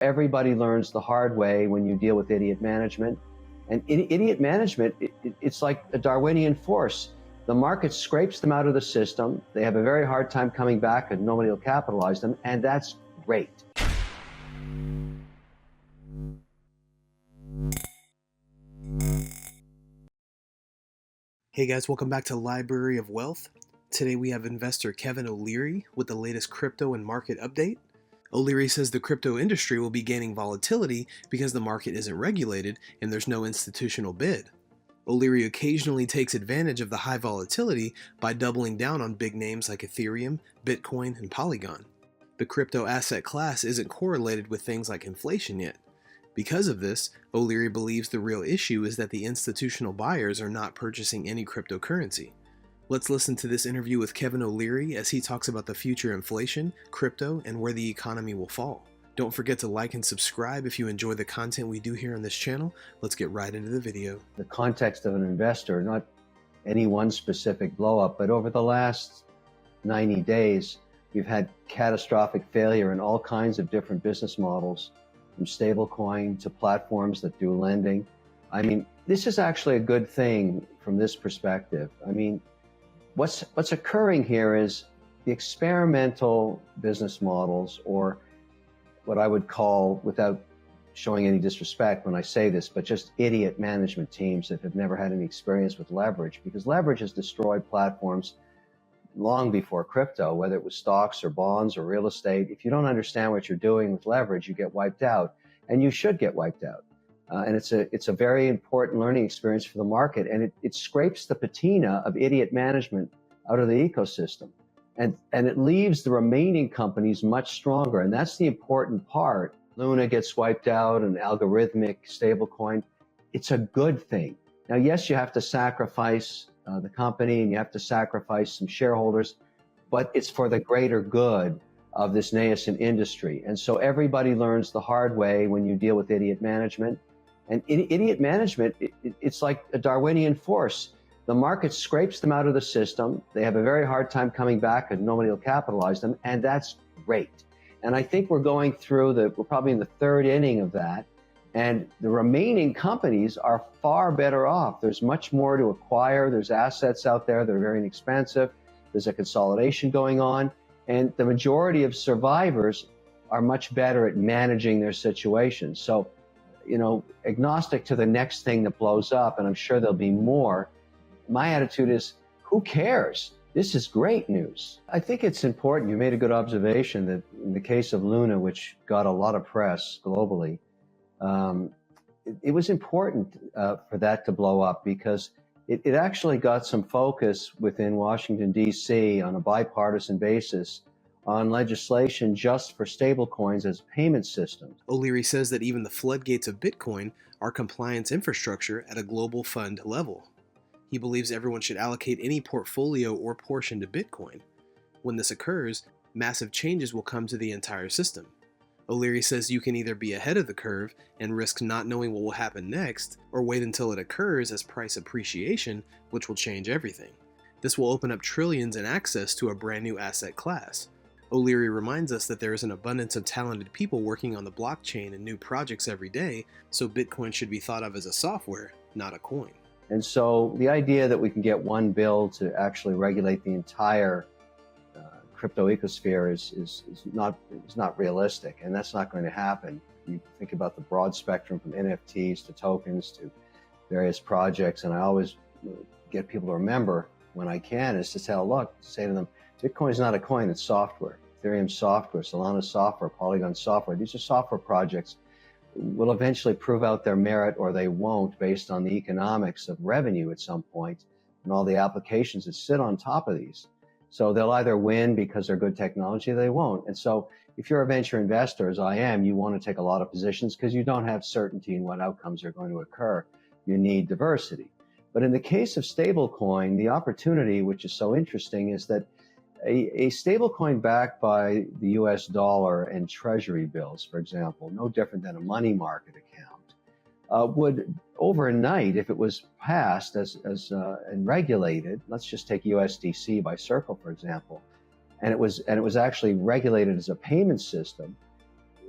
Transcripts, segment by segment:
Everybody learns the hard way when you deal with idiot management. And idiot management, it's like a Darwinian force. The market scrapes them out of the system. They have a very hard time coming back and nobody will capitalize them. And that's great. Hey guys, welcome back to Library of Wealth. Today we have investor Kevin O'Leary with the latest crypto and market update. O'Leary says the crypto industry will be gaining volatility because the market isn't regulated and there's no institutional bid. O'Leary occasionally takes advantage of the high volatility by doubling down on big names like Ethereum, Bitcoin, and Polygon. The crypto asset class isn't correlated with things like inflation yet. Because of this, O'Leary believes the real issue is that the institutional buyers are not purchasing any cryptocurrency. Let's listen to this interview with Kevin O'Leary as he talks about the future inflation, crypto, and where the economy will fall. Don't forget to like and subscribe if you enjoy the content we do here on this channel. Let's get right into the video. The context of an investor, not any one specific blow up, but over the last 90 days, we've had catastrophic failure in all kinds of different business models, from stablecoin to platforms that do lending. I mean, this is actually a good thing from this perspective. I mean, what's occurring here is the experimental business models, or what I would call, without showing any disrespect when I say this, but just idiot management teams that have never had any experience with leverage, because leverage has destroyed platforms long before crypto, whether it was stocks or bonds or real estate. If you don't understand what you're doing with leverage, you get wiped out, and you should get wiped out. And it's a very important learning experience for the market, and it scrapes the patina of idiot management out of the ecosystem, and it leaves the remaining companies much stronger, and that's the important part. Luna gets wiped out, an algorithmic stablecoin. It's a good thing. Now, yes, you have to sacrifice the company, and you have to sacrifice some shareholders, but it's for the greater good of this nascent industry. And so everybody learns the hard way when you deal with idiot management. And idiot management, it's like a Darwinian force. The market scrapes them out of the system. They have a very hard time coming back and nobody will capitalize them. And that's great. And I think we're going through we're probably in the third inning of that. And the remaining companies are far better off. There's much more to acquire. There's assets out there that are very inexpensive. There's a consolidation going on. And the majority of survivors are much better at managing their situation. So, you know, agnostic to the next thing that blows up, and I'm sure there'll be more, my attitude is, who cares? This is great news. I think it's important. You made a good observation that in the case of Luna, which got a lot of press globally, it was important for that to blow up, because it actually got some focus within Washington, D.C. on a bipartisan basis on legislation just for stablecoins as payment systems. O'Leary says that even the floodgates of Bitcoin are compliance infrastructure at a global fund level. He believes everyone should allocate any portfolio or portion to Bitcoin. When this occurs, massive changes will come to the entire system. O'Leary says you can either be ahead of the curve and risk not knowing what will happen next, or wait until it occurs as price appreciation, which will change everything. This will open up trillions in access to a brand new asset class. O'Leary reminds us that there is an abundance of talented people working on the blockchain and new projects every day, so Bitcoin should be thought of as a software, not a coin. And so the idea that we can get one bill to actually regulate the entire crypto ecosphere is not realistic, and that's not going to happen. You think about the broad spectrum from NFTs to tokens to various projects, and I always get people to remember, when I can, is to say to them, Bitcoin is not a coin, it's software. Ethereum software, Solana software, Polygon software. These are software projects. Will eventually prove out their merit, or they won't, based on the economics of revenue at some point and all the applications that sit on top of these. So they'll either win because they're good technology, or they won't. And so if you're a venture investor, as I am, you want to take a lot of positions because you don't have certainty in what outcomes are going to occur. You need diversity. But in the case of stablecoin, the opportunity, which is so interesting, is that a stablecoin backed by the US dollar and treasury bills, for example, no different than a money market account, would overnight, if it was passed and regulated, let's just take USDC by Circle, for example, and it was actually regulated as a payment system,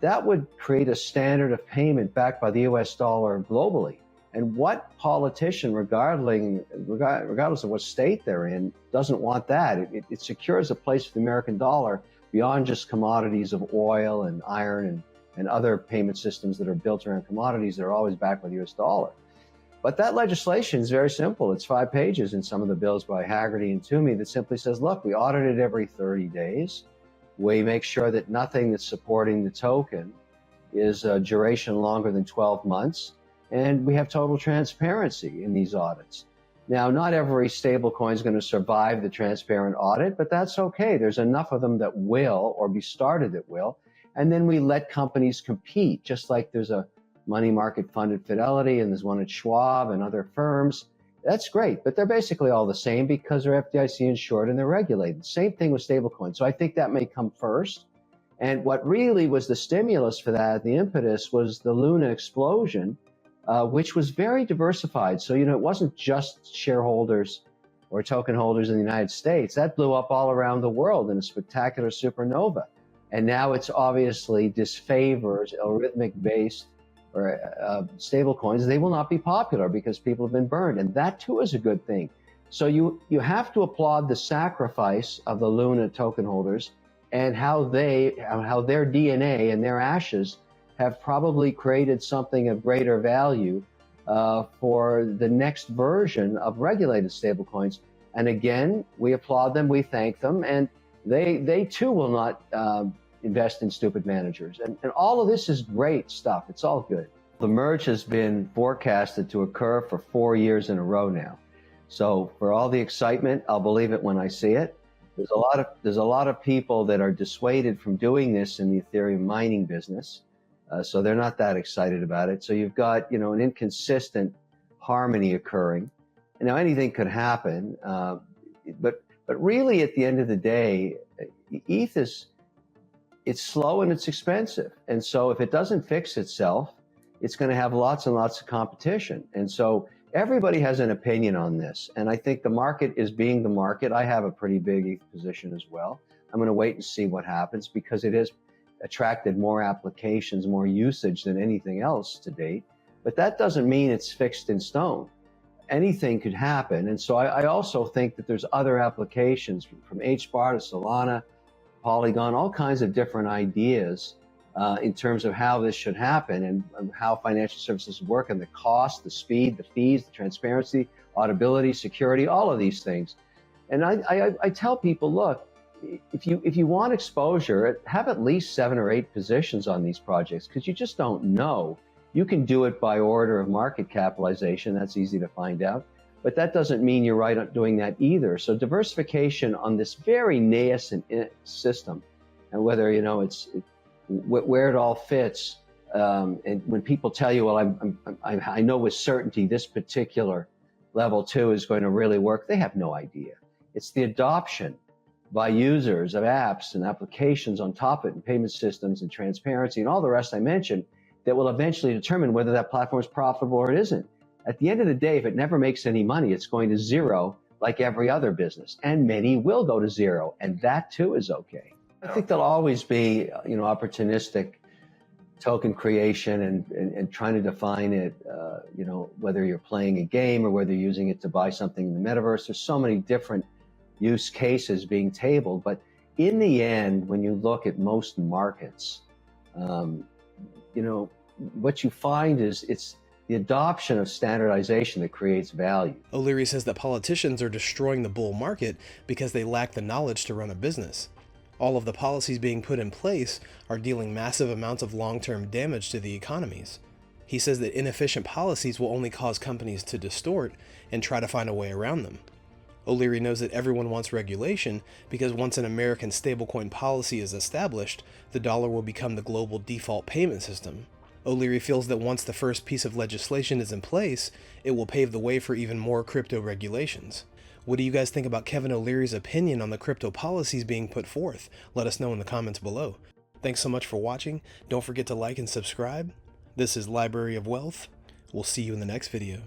that would create a standard of payment backed by the US dollar globally. And what politician, regardless of what state they're in, doesn't want that? It secures a place for the American dollar beyond just commodities of oil and iron and other payment systems that are built around commodities that are always backed by the US dollar. But that legislation is very simple. It's 5 pages in some of the bills by Haggerty and Toomey that simply says, look, we audit it every 30 days. We make sure that nothing that's supporting the token is a duration longer than 12 months. And we have total transparency in these audits. Now, not every stablecoin is going to survive the transparent audit, but that's okay. There's enough of them that will, or be started that will. And then we let companies compete, just like there's a money market fund at Fidelity and there's one at Schwab and other firms. That's great, but they're basically all the same because they're FDIC insured and they're regulated. Same thing with stablecoins. So I think that may come first. And what really was the stimulus for that, the impetus, was the Luna explosion, which was very diversified. So, it wasn't just shareholders or token holders in the United States. That blew up all around the world in a spectacular supernova. And now it's obviously disfavors algorithmic-based or stable coins. They will not be popular because people have been burned. And that too is a good thing. So you have to applaud the sacrifice of the Luna token holders and how their DNA and their ashes have probably created something of greater value for the next version of regulated stablecoins. And again, we applaud them, we thank them, and they too will not invest in stupid managers. And all of this is great stuff. It's all good. The merge has been forecasted to occur for 4 years in a row now. So for all the excitement, I'll believe it when I see it. There's a lot of people that are dissuaded from doing this in the Ethereum mining business. So they're not that excited about it. So you've got, an inconsistent harmony occurring. And now anything could happen. But really at the end of the day, ETH it's slow and it's expensive. And so if it doesn't fix itself, it's going to have lots and lots of competition. And so everybody has an opinion on this. And I think the market is being the market. I have a pretty big ETH position as well. I'm going to wait and see what happens because it has attracted more applications, more usage than anything else to date. But that doesn't mean it's fixed in stone. Anything could happen. And so I also think that there's other applications from HBAR to Solana, Polygon, all kinds of different ideas in terms of how this should happen and how financial services work and the cost, the speed, the fees, the transparency, auditability, security, all of these things. And I tell people, look, if you want exposure, have at least 7 or 8 positions on these projects because you just don't know. You can do it by order of market capitalization. That's easy to find out. But that doesn't mean you're right on doing that either. So diversification on this very nascent system, and whether where it all fits, and when people tell you, well, I know with certainty this particular level 2 is going to really work, they have no idea. It's the adoption by users of apps and applications on top of it, and payment systems and transparency and all the rest I mentioned that will eventually determine whether that platform is profitable or it isn't. At the end of the day, if it never makes any money, it's going to zero like every other business. And many will go to zero, and that too is okay. I think there'll always be, opportunistic token creation and trying to define it, whether you're playing a game or whether you're using it to buy something in the metaverse. There's so many different use cases being tabled. But in the end, when you look at most markets, what you find is it's the adoption of standardization that creates value. O'Leary says that politicians are destroying the bull market because they lack the knowledge to run a business. All of the policies being put in place are dealing massive amounts of long-term damage to the economies. He says that inefficient policies will only cause companies to distort and try to find a way around them. O'Leary knows that everyone wants regulation because once an American stablecoin policy is established, the dollar will become the global default payment system. O'Leary feels that once the first piece of legislation is in place, it will pave the way for even more crypto regulations. What do you guys think about Kevin O'Leary's opinion on the crypto policies being put forth? Let us know in the comments below. Thanks so much for watching. Don't forget to like and subscribe. This is Library of Wealth. We'll see you in the next video.